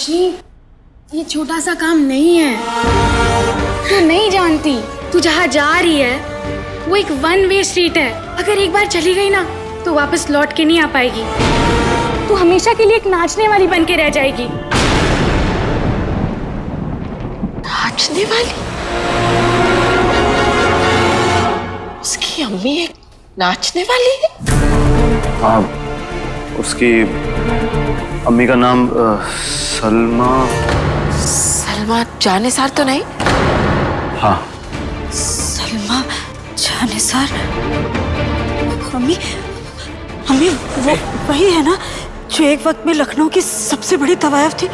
रोशनी, ये छोटा सा काम नहीं है। तू नहीं जानती, तू जहाँ जा रही है वो एक वन वे स्ट्रीट है। अगर एक बार चली गई ना तो वापस लौट के नहीं आ पाएगी। तू हमेशा के लिए एक नाचने वाली बन के रह जाएगी। नाचने वाली? उसकी अम्मी एक नाचने वाली है? हाँ, उसकी अम्मी का नाम सलमा। सलमा जानेसार तो नहीं? हाँ। सलमा जानेसार? अम्मी, अम्मी वो वही है ना जो एक वक्त में लखनऊ की सबसे बड़ी तवायफ थी?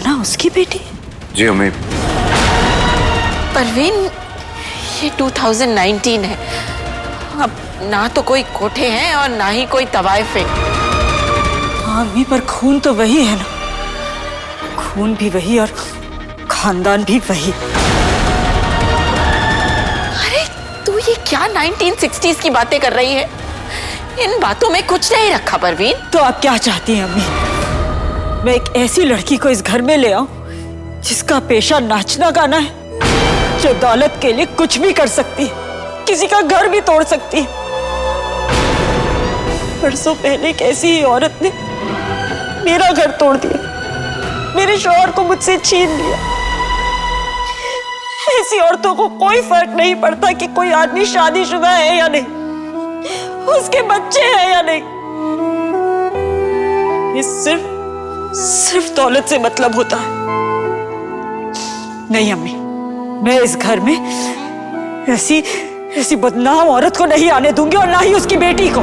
ना उसकी बेटी? जी अम्मी। परवीन, ये 2019 है। अब ना तो कोई कोठे हैं और ना ही कोई तवायफ है। हाँ अम्मी, पर खून तो वही है ना। खून भी वही और खानदान भी वही। अरे तू ये क्या 1960s की बातें कर रही है? इन बातों में कुछ नहीं रखा परवीन। तो आप क्या चाहती हैं अम्मी? मैं एक ऐसी लड़की को इस घर में ले आऊं जिसका पेशा नाचना गाना है, जो दौलत के लिए कुछ भी कर सकती है, किसी का घर भी तोड़ सकती है। बरसों पहले एक ऐसी ही औरत ने मेरा घर तोड़ दिया, मेरे शौहर को मुझसे छीन लिया। ऐसी औरतों को कोई फर्क नहीं पड़ता कि कोई आदमी शादीशुदा है या नहीं, उसके बच्चे हैं या नहीं। ये सिर्फ दौलत से मतलब होता है। नहीं अम्मी, मैं इस घर में ऐसी बदनाम औरत को नहीं आने दूंगी, और ना ही उसकी बेटी को।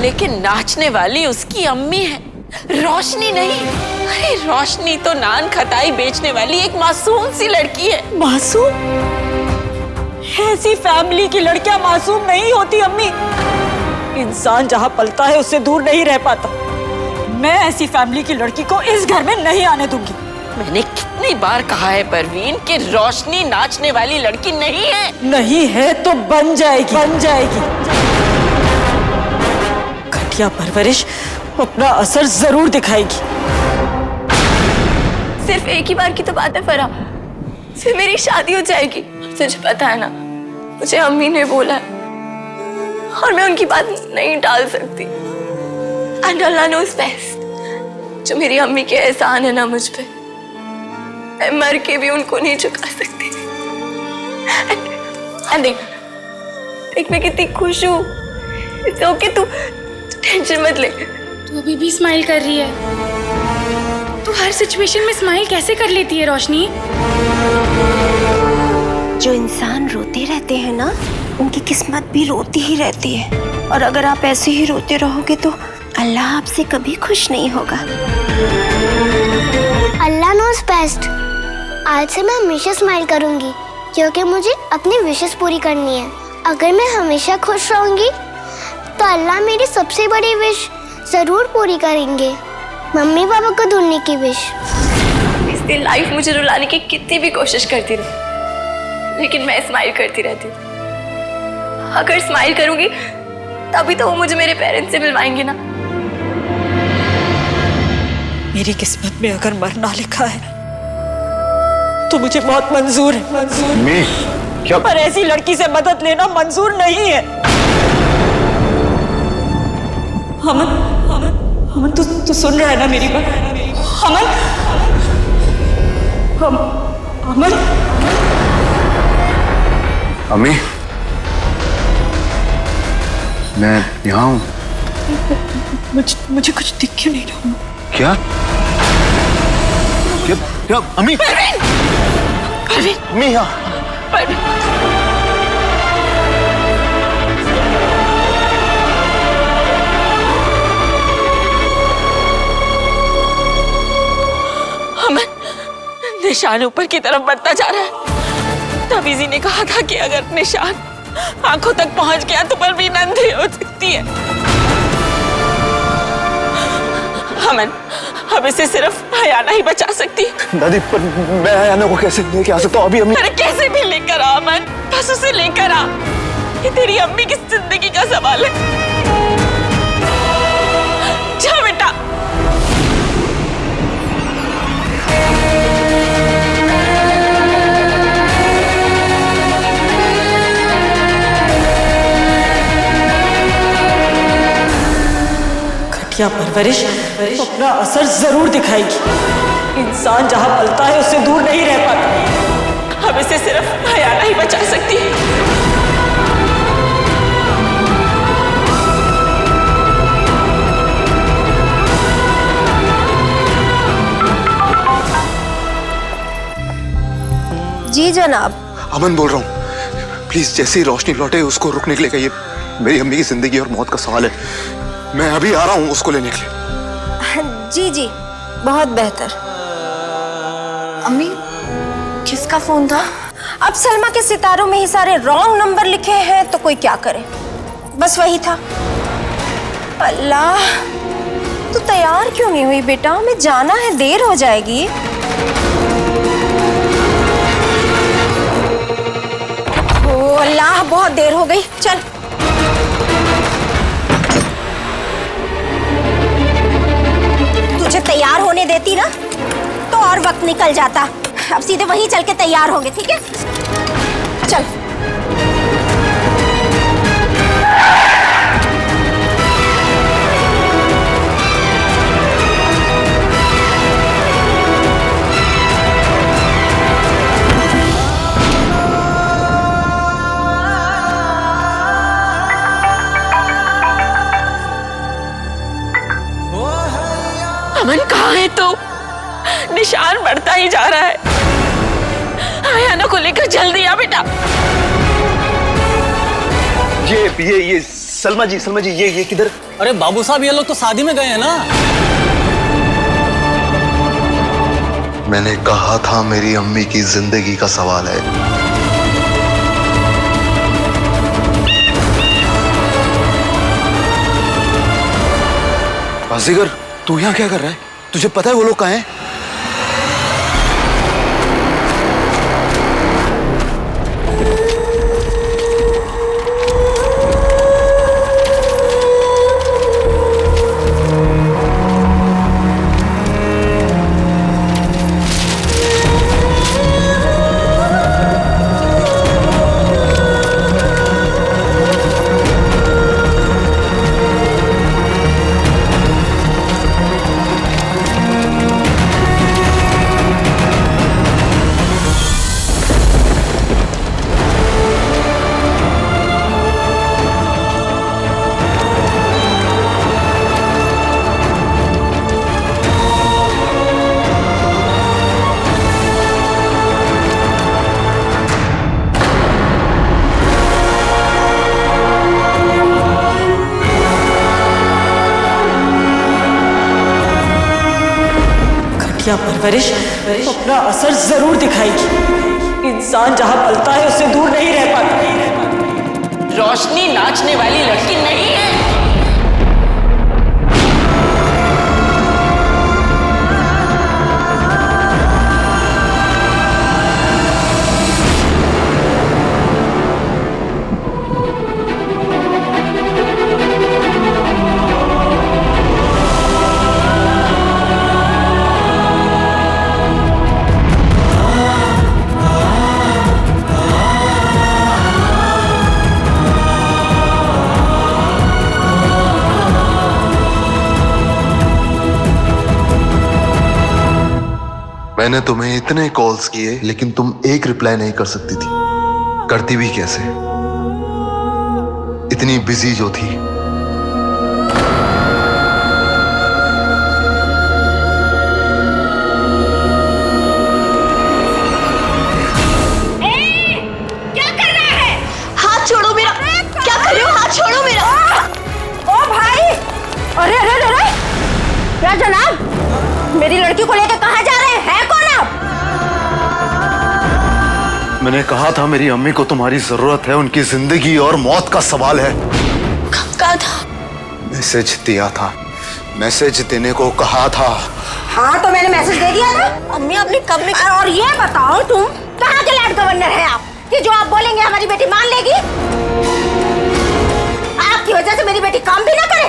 लेकिन नाचने वाली उसकी अम्मी है, रोशनी नहीं। अरे रोशनी तो नान खटाई बेचने वाली एक मासूम सी लड़की है। मासूम? ऐसी फैमिली की लड़कियां मासूम नहीं होती अम्मी। इंसान जहां पलता है उससे दूर नहीं रह पाता। मैं ऐसी फैमिली की लड़की को इस घर में नहीं आने दूंगी। मैंने कितनी बार कहा है परवीन कि रोशनी नाचने वाली लड़की नहीं है। नहीं है तो बन जाएगी, बन जाएगी। घटिया परवरिश अपना असर जरूर दिखाएगी। सिर्फ एक ही बार की तो बात है फरा, फिर मेरी शादी हो जाएगी। तुझे पता है ना, मुझे अम्मी ने बोला है और मैं उनकी बात नहीं टाल सकती। एंड अल्लाह नोज़ बेस्ट। जो मेरी अम्मी के एहसान है ना मुझ पे, मैं मर के भी उनको नहीं चुका सकती। देख मैं कितनी खुश हूँ। इट्स ओके, तू टेंशन मत ले। तू अभी भी स्माइल कर रही है। तू हर सिचुएशन में स्माइल कैसे कर लेती है रोशनी? जो इंसान रोते रहते हैं ना, उनकी किस्मत भी रोती ही रहती है। और अगर आप ऐसे ही रोते रहोगे तो अल्लाह आपसे कभी खुश नहीं होगा। अल्लाह नोज़ बेस्ट। आज से मैं हमेशा स्माइल करूंगी, क्योंकि मुझे अपनी विशेस पूरी करनी है। अगर मैं हमेशा खुश रहूंगी तो अल्लाह मेरी सबसे बड़ी विश जरूर पूरी करेंगे, मम्मी पापा को ढूंढने की विश। इसलिए लाइफ मुझे रुलाने की कितनी भी कोशिश करती रही, लेकिन मैं स्माइल करती रहती। अगर स्माइल करूंगी तभी तो वो मुझे मेरे पेरेंट्स से मिलवाएंगे ना। मेरी किस्मत में अगर मरना लिखा है तो मुझे मौत मंजूर है, मंजूर। मैं क्या? पर ऐसी लड़की से मदद लेना मंजूर नहीं है। अमन, तू सुन रहा है ना मेरी बात? अमन। अम्मी, मैं यहाँ हूँ। मुझे कुछ दिख क्यों नहीं रहा? क्या? क्या अम्मी? परवीन, अम्मी यहाँ। परवीन। अमन, निशान ऊपर की तरफ बढ़ता जा रहा है। तबीजी ने कहा था कि अगर निशान आंखों तक पहुंच गया तो परवीन अंधी हो सकती है। अमन, अब इसे सिर्फ हयाना ही बचा सकती है। दादी, पर मैं हयाना को कैसे लेके आ सकता हूँ अभी? अम्मी, अरे कैसे भी लेकर आ अमन, बस उसे लेकर आ। ये तेरी अम्मी की जिंदगी का सवाल है। जा बेटा। घटिया परवरिश अपना असर जरूर दिखाएगी। इंसान जहां पलता है उससे दूर नहीं रह पाता। अब इसे सिर्फ हयाना ही बचा सकती है। जी जनाब। अमन बोल रहा हूँ, प्लीज जैसे ही रोशनी लौटे उसको रुकने के लिए कहिए। मेरी अम्मी की जिंदगी और मौत का सवाल है। मैं अभी आ रहा हूँ उसको लेने के लिए। जी जी, बहुत बेहतर। अम्मी, किसका फोन था? अब सलमा के सितारों में ही सारे रॉन्ग नंबर लिखे हैं तो कोई क्या करे, बस वही था। अल्लाह, तू तैयार क्यों नहीं हुई बेटा? हमें जाना है, देर हो जाएगी। ओ अल्लाह, बहुत देर हो गई, चल। तुझे तैयार होने देती ना तो और वक्त निकल जाता। अब सीधे वहीं चल के तैयार होंगे, ठीक है? चल। अमन कहाँ है तू? निशान बढ़ता ही जा रहा है। आयाना को लेकर जल्दी आ बेटा। ये सलमा जी ये किधर? अरे बाबू साहब, ये लोग तो शादी में गए हैं ना। मैंने कहा था मेरी अम्मी की जिंदगी का सवाल है। बाजीगर, तू यहाँ क्या कर रहा है? तुझे पता है वो लोग कहाँ हैं? घटिया परवरिश अपना असर जरूर दिखाएगी। इंसान जहां पलता है उससे दूर नहीं रह पाता। रोशनी नाचने वाली लड़की नहीं है। मैंने तुम्हें इतने कॉल्स किए लेकिन तुम एक रिप्लाई नहीं कर सकती थी। करती भी कैसे? इतनी बिजी जो थी। क्या कर रहा है? हाथ छोड़ो मेरा। क्या कर रहे हो? हाथ छोड़ो मेरा। ओ भाई, अरे अरे अरे, क्या जनाब, मेरी लड़की को लेकर कहाँ जा रहे हैं? कौन आप? मैंने कहा था मेरी अम्मी को तुम्हारी जरूरत है। उनकी जिंदगी और मौत का सवाल है। कहा था? मैसेज दिया था। मैसेज देने को कहा था। हाँ तो मैंने मैसेज दे दिया था। अम्मी, आपने कब में? और ये बताओ, तुम कहाँ के लैंड गवर्नर हैं आप कि जो आप बोलेंगे हमारी बेटी मान लेगी? आपकी वजह से मेरी बेटी काम भी ना करे।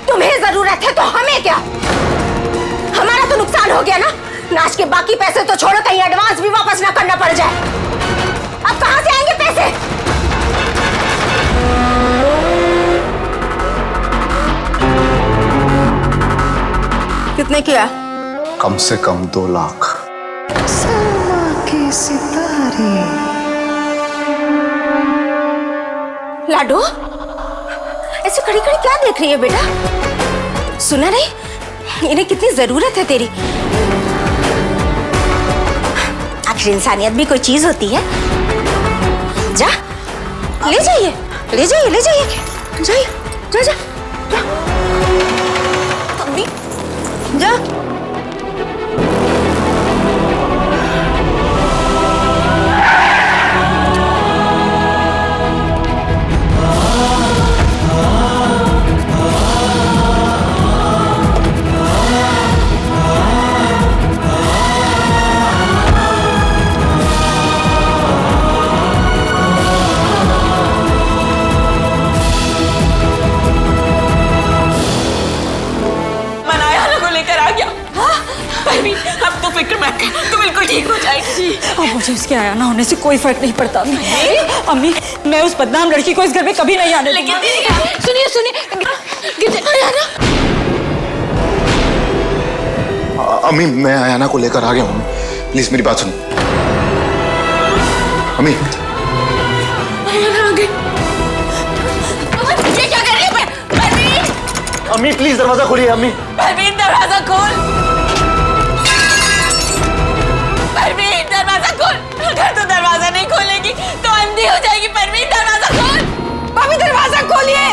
तुम्हें जरूरत है तो हमें क्या? हमारा तो नुकसान हो गया ना। नाच के बाकी पैसे तो छोड़ो, कहीं एडवांस भी वापस ना करना पड़ जाए। अब कहाँ से आएंगे पैसे? कितने किया? कम से कम 2 लाख। लाडो, ऐसे खड़ी खड़ी क्या देख रही है बेटा? सुना नहीं, इन्हें कितनी जरूरत है तेरी। आखिर इंसानियत भी कोई चीज होती है। जा, ले जाइए, ले जाइए, ले जाइए, जाइए, जा जा जा। अम्मी, जा। अब तो फिक्र मत कर, तू बिल्कुल ठीक हो जाएगी। अब मुझे उसके आया ना होने से कोई फर्क नहीं पड़ता। अम्मी, मैं उस बदनाम लड़की को इस घर में कभी नहीं आने दूंगी। लेकिन सुनिए सुनिए, अम्मी, मैं आयाना को लेकर आ गया हूँ, प्लीज मेरी बात सुनो। अम्मी, आयाना आ गई। ये क्या कर रही है? परवीन, अम्मी प्लीज दरवाजा खोलिए। अम्मी, परवीन दरवाजा खोल। परवीन दरवाजा खोल। अगर तू दरवाजा नहीं खोलेगी तो अंधी हो जाएगी। परवीन दरवाजा खोल। भाभी दरवाजा खोलिए।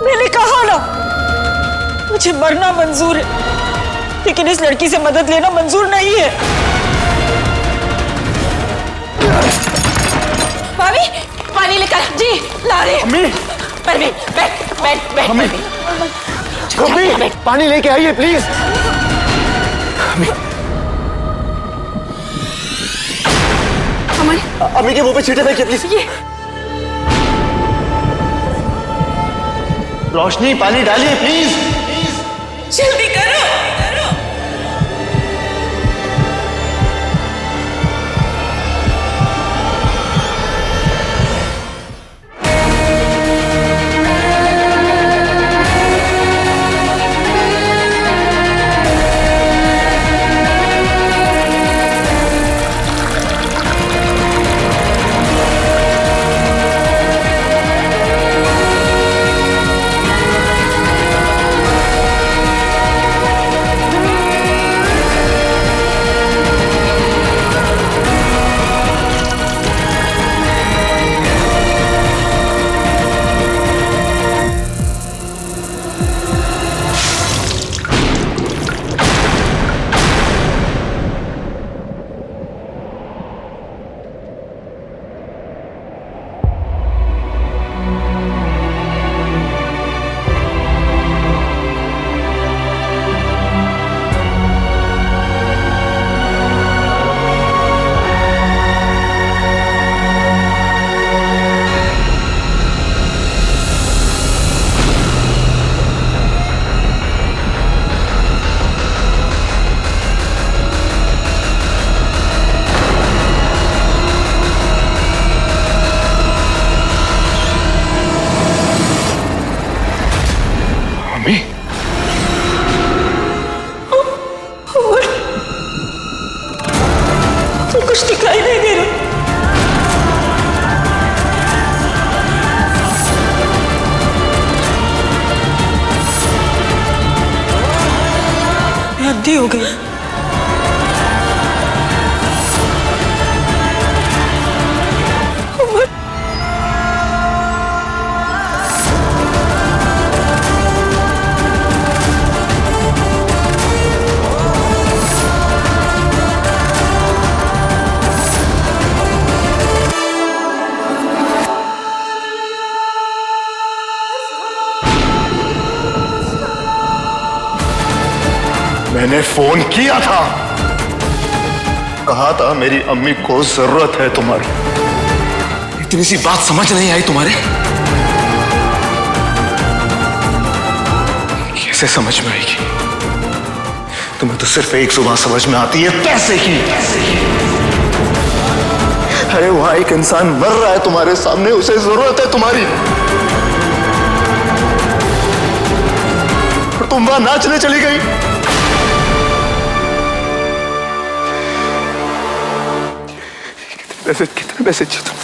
मैंने कहा ना, मुझे मरना मंजूर है, लेकिन इस लड़की से मदद लेना मंजूर नहीं है। भाभी, पानी लेकर जी ला रहे। अम्मी, परवीन बैठ बैठ बैठ। अम्मी, अम्मी, पानी लेके आइए प्लीज। अम्मी के मुंह पे छींटे फेंकिए प्लीज। ये रोशनी, पानी डालिए प्लीज। जल्दी करो। कुछ दिखाई नहीं दे रहा। मैं अंधी हो गई। मैंने फोन किया था, कहा था मेरी अम्मी को जरूरत है तुम्हारी। इतनी सी बात समझ नहीं आई तुम्हारे? कैसे समझ में आएगी? तुम्हें तो सिर्फ एक जुबान समझ में आती है, पैसे की। अरे वहां एक इंसान मर रहा है तुम्हारे सामने, उसे जरूरत है तुम्हारी, और तुम वहां नाचने चली गई। कितने पैसे चाहिए तुम?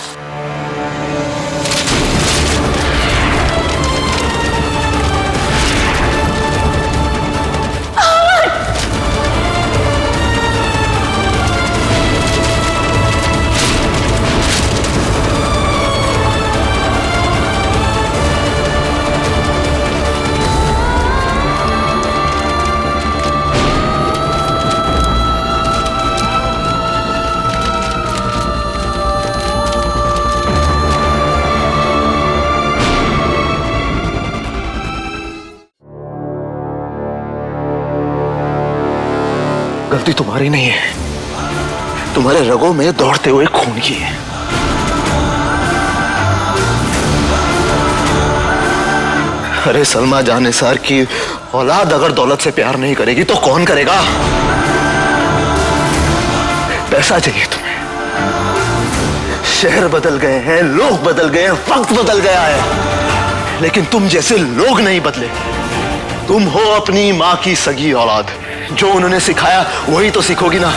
गलती तुम्हारी नहीं है, तुम्हारे रगों में दौड़ते हुए खून की है। अरे सलमा जान निसार की औलाद अगर दौलत से प्यार नहीं करेगी तो कौन करेगा? पैसा चाहिए तुम्हें। शहर बदल गए हैं, लोग बदल गए हैं, वक्त बदल गया है, लेकिन तुम जैसे लोग नहीं बदले। तुम हो अपनी माँ की सगी औलाद, जो उन्होंने सिखाया वही तो सीखोगी ना।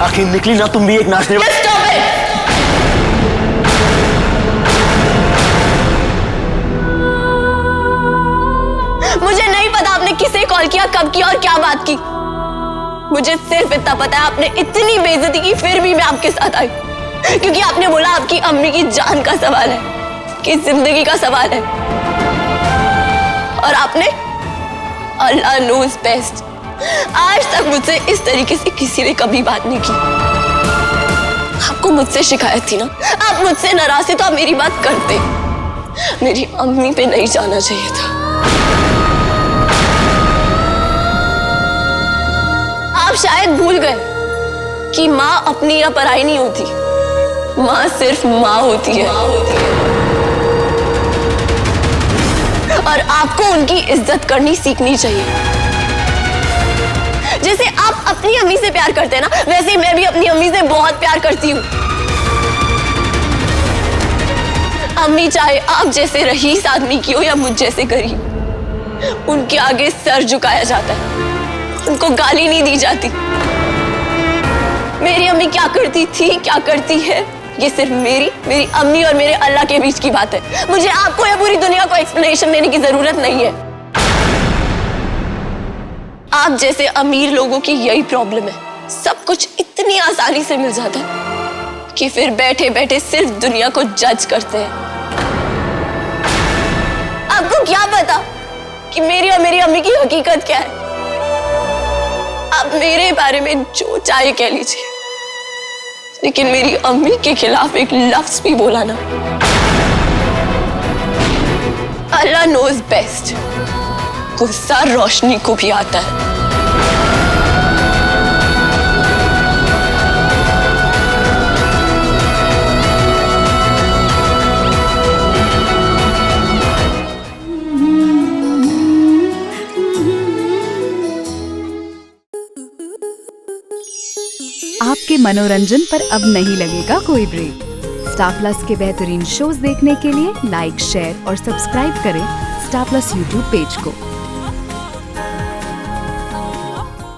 आखिर निकली ना तुम भी एक नाचने वाली। मुझे नहीं पता आपने किसे कॉल किया, कब किया और क्या बात की। मुझे सिर्फ इतना पता है आपने इतनी बेइज्जती की फिर भी मैं आपके साथ आई, क्योंकि आपने बोला आपकी अम्मी की जान का सवाल है, कि जिंदगी का सवाल है। और आपने अल्लाह नोज बेस्ट, आज तक मुझसे इस तरीके से किसी ने कभी बात नहीं की। आपको मुझसे शिकायत थी ना, आप मुझसे नाराज थे तो आप मेरी बात करते। मेरी अम्मी पे नहीं जाना चाहिए था। आप शायद भूल गए कि माँ अपनी या पराई नहीं होती, माँ सिर्फ माँ होती है। और आपको उनकी इज्जत करनी सीखनी चाहिए। जैसे आप अपनी अम्मी से प्यार करते हैं ना, वैसे मैं भी अपनी अम्मी से बहुत प्यार करती हूँ। अम्मी चाहे आप जैसे रईस आदमी की हो या मुझ जैसे गरीब, उनके आगे सर झुकाया जाता है, उनको गाली नहीं दी जाती। मेरी अम्मी क्या करती थी, क्या करती है, ये सिर्फ मेरी अम्मी और मेरे अल्लाह के बीच की बात है। मुझे आपको या पूरी दुनिया को एक्सप्लेनेशन देने की जरूरत नहीं है। आप जैसे अमीर लोगों की यही प्रॉब्लम है, सब कुछ इतनी आसानी से मिल जाता है कि फिर बैठे बैठे सिर्फ दुनिया को जज करते हैं। आपको क्या पता कि मेरी और मेरी अम्मी की हकीकत क्या है? आप मेरे बारे में जो चाहे कह लीजिए, लेकिन मेरी अम्मी के खिलाफ एक लफ्ज भी बोला ना। अल्लाह नोज बेस्ट, गुस्सा रोशनी को भी आता है। आपके मनोरंजन पर अब नहीं लगेगा कोई ब्रेक। स्टार प्लस के बेहतरीन शोज देखने के लिए लाइक, शेयर और सब्सक्राइब करें स्टार प्लस यूट्यूब पेज को।